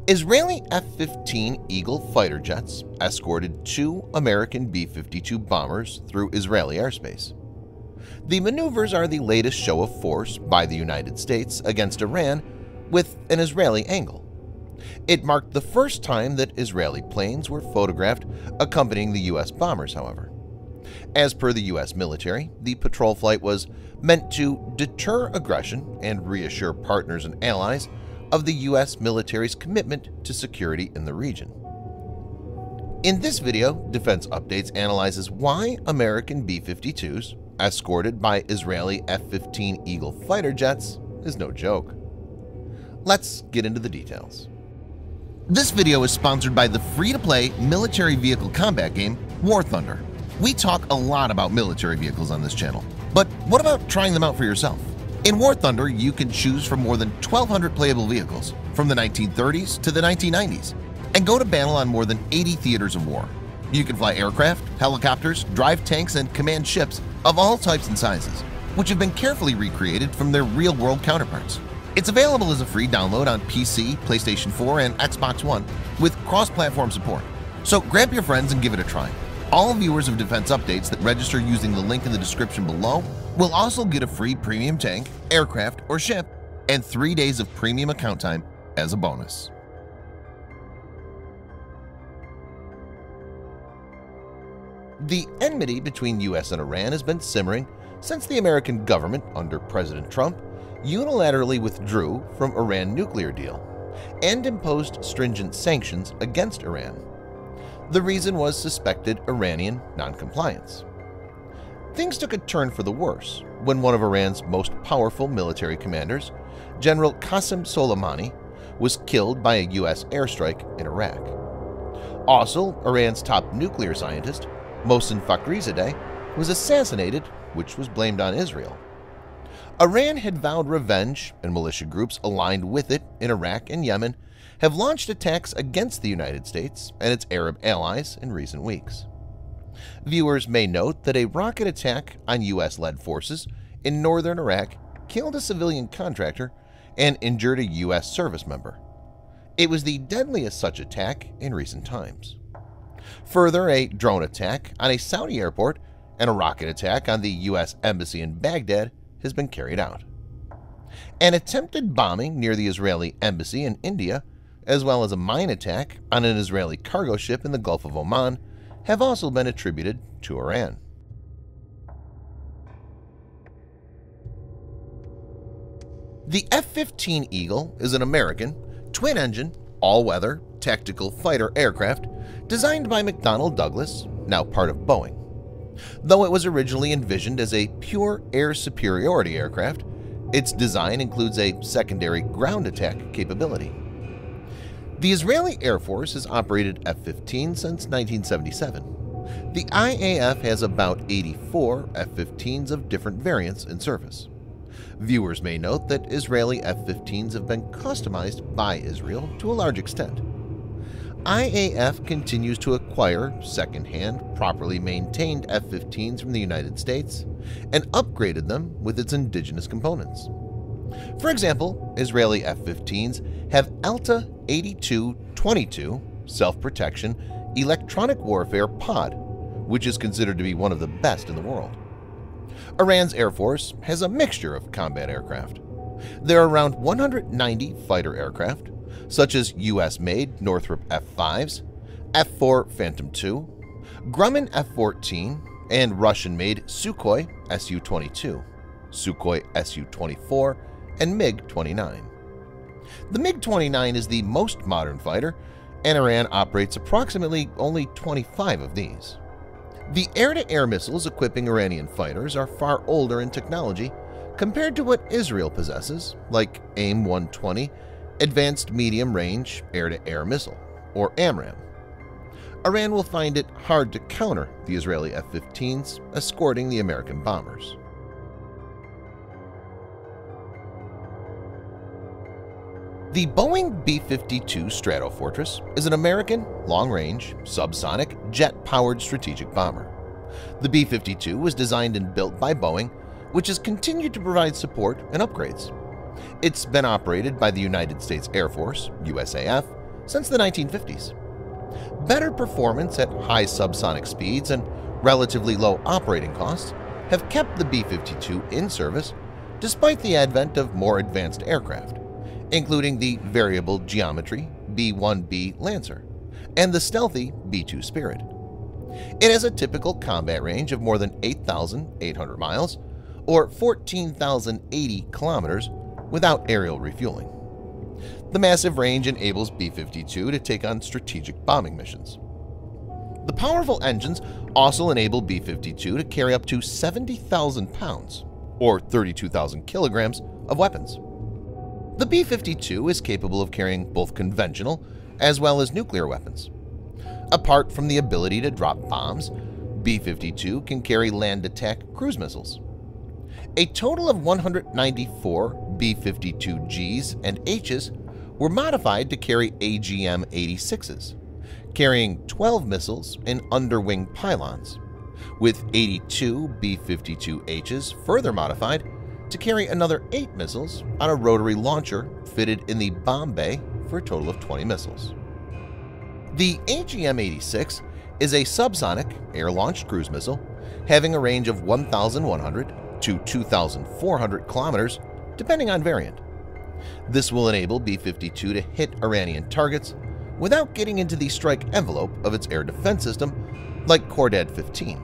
Israeli F-15 Eagle fighter jets escorted 2 American B-52 bombers through Israeli airspace. The maneuvers are the latest show of force by the United States against Iran with an Israeli angle. It marked the first time that Israeli planes were photographed accompanying the U.S. bombers, however. As per the U.S. military, the patrol flight was meant to deter aggression and reassure partners and allies of the U.S. military's commitment to security in the region. In this video, Defense Updates analyzes why American B-52s, escorted by Israeli F-15 Eagle fighter jets, is no joke. Let's get into the details. This video is sponsored by the free-to-play military vehicle combat game War Thunder. We talk a lot about military vehicles on this channel, but what about trying them out for yourself? In War Thunder, you can choose from more than 1,200 playable vehicles from the 1930s to the 1990s and go to battle on more than 80 theaters of war. You can fly aircraft, helicopters, drive tanks, and command ships of all types and sizes, which have been carefully recreated from their real-world counterparts. It's available as a free download on PC, PlayStation 4, and Xbox One with cross-platform support. So grab your friends and give it a try. All viewers of Defense Updates that register using the link in the description below will also get a free premium tank, aircraft, or ship and 3 days of premium account time as a bonus. The enmity between U.S. and Iran has been simmering since the American government, under President Trump, unilaterally withdrew from Iran nuclear deal and imposed stringent sanctions against Iran. The reason was suspected Iranian noncompliance. Things took a turn for the worse when one of Iran's most powerful military commanders, General Qasem Soleimani, was killed by a U.S. airstrike in Iraq. Also, Iran's top nuclear scientist, Mohsen Fakhrizadeh, was assassinated, which was blamed on Israel. Iran had vowed revenge, and militia groups aligned with it in Iraq and Yemen have launched attacks against the United States and its Arab allies in recent weeks. Viewers may note that a rocket attack on U.S.-led forces in northern Iraq killed a civilian contractor and injured a U.S. service member. It was the deadliest such attack in recent times. Further, a drone attack on a Saudi airport and a rocket attack on the U.S. Embassy in Baghdad has been carried out. An attempted bombing near the Israeli embassy in India, as well as a mine attack on an Israeli cargo ship in the Gulf of Oman, have also been attributed to Iran. The F-15 Eagle is an American, twin-engine, all-weather, tactical fighter aircraft designed by McDonnell Douglas, now part of Boeing. Though it was originally envisioned as a pure air superiority aircraft, its design includes a secondary ground attack capability. The Israeli Air Force has operated F-15 since 1977. The IAF has about 84 F-15s of different variants in service. Viewers may note that Israeli F-15s have been customized by Israel to a large extent. IAF continues to acquire second-hand, properly maintained F-15s from the United States and upgraded them with its indigenous components. For example, Israeli F-15s have ELTA 8222 self-protection electronic warfare pod, which is considered to be one of the best in the world. Iran's Air Force has a mixture of combat aircraft. There are around 190 fighter aircraft, such as U.S.-made Northrop F-5s, F-4 Phantom II, Grumman F-14, and Russian-made Sukhoi Su-22, Sukhoi Su-24, and MiG-29. The MiG-29 is the most modern fighter, and Iran operates approximately only 25 of these. The air-to-air missiles equipping Iranian fighters are far older in technology compared to what Israel possesses, like AIM-120 Advanced Medium Range Air-to-Air Missile, or AMRAAM. Iran will find it hard to counter the Israeli F-15s escorting the American bombers. The Boeing B-52 Stratofortress is an American, long-range, subsonic, jet-powered strategic bomber. The B-52 was designed and built by Boeing, which has continued to provide support and upgrades. It's been operated by the United States Air Force, USAF, since the 1950s. Better performance at high subsonic speeds and relatively low operating costs have kept the B-52 in service despite the advent of more advanced aircraft, including the variable geometry B-1B Lancer and the stealthy B-2 Spirit. It has a typical combat range of more than 8,800 miles or 14,080 kilometers without aerial refueling. The massive range enables B-52 to take on strategic bombing missions. The powerful engines also enable B-52 to carry up to 70,000 pounds, or 32,000 kilograms, of weapons. The B-52 is capable of carrying both conventional as well as nuclear weapons. Apart from the ability to drop bombs, B-52 can carry land attack cruise missiles. A total of 194 B-52Gs and Hs were modified to carry AGM-86s, carrying 12 missiles in underwing pylons, with 82 B-52Hs further modified to carry another 8 missiles on a rotary launcher fitted in the bomb bay for a total of 20 missiles. The AGM-86 is a subsonic air-launched cruise missile having a range of 1,100 to 2,400 kilometers depending on variant. This will enable B-52 to hit Iranian targets without getting into the strike envelope of its air defense system like Khordad-15,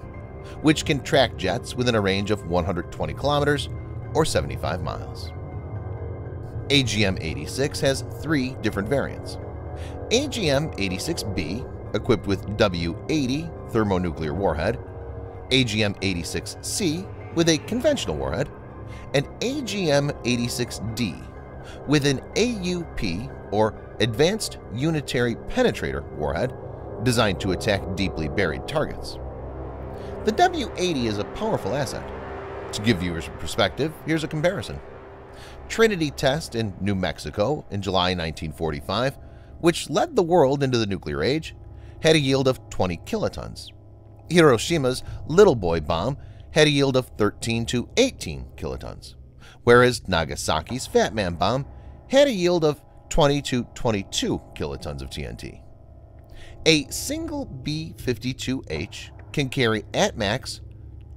which can track jets within a range of 120 kilometers or 75 miles. AGM-86 has 3 different variants. AGM-86B, equipped with W-80 thermonuclear warhead, AGM-86C with a conventional warhead, and AGM-86D with an AUP or Advanced Unitary Penetrator warhead designed to attack deeply buried targets. The W-80 is a powerful asset. To give viewers perspective, here's a comparison. Trinity test in New Mexico in July 1945, which led the world into the nuclear age, had a yield of 20 kilotons. Hiroshima's Little Boy bomb had a yield of 13 to 18 kilotons, whereas Nagasaki's Fat Man bomb had a yield of 20 to 22 kilotons of TNT. A single B-52H can carry at max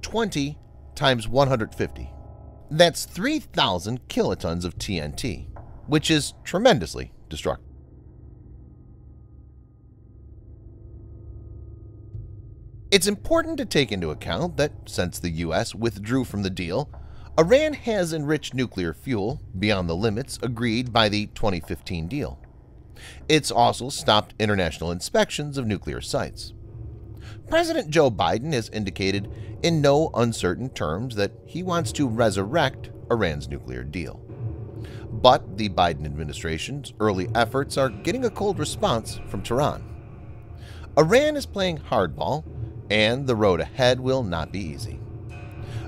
20 times 150. That's 3,000 kilotons of TNT, which is tremendously destructive. It's important to take into account that since the U.S. withdrew from the deal, Iran has enriched nuclear fuel beyond the limits agreed by the 2015 deal. It's also stopped international inspections of nuclear sites. President Joe Biden has indicated in no uncertain terms that he wants to resurrect Iran's nuclear deal. But the Biden administration's early efforts are getting a cold response from Tehran. Iran is playing hardball, and the road ahead will not be easy.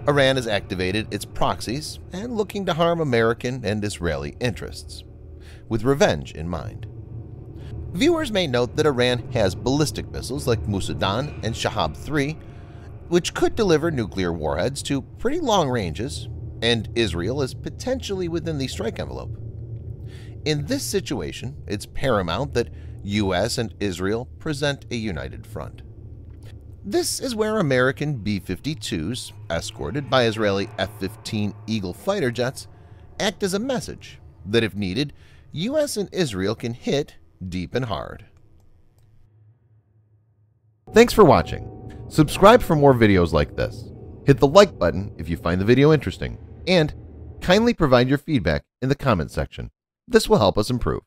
Iran has activated its proxies and looking to harm American and Israeli interests, with revenge in mind. Viewers may note that Iran has ballistic missiles like Musadan and Shahab-3, which could deliver nuclear warheads to pretty long ranges, and Israel is potentially within the strike envelope. In this situation, it's paramount that U.S. and Israel present a united front. This is where American B-52s, escorted by Israeli F-15 Eagle fighter jets, act as a message that if needed, U.S. and Israel can hit deep and hard. Thanks for watching. Subscribe for more videos like this. Hit the like button if you find the video interesting, and kindly provide your feedback in the comment section. This will help us improve.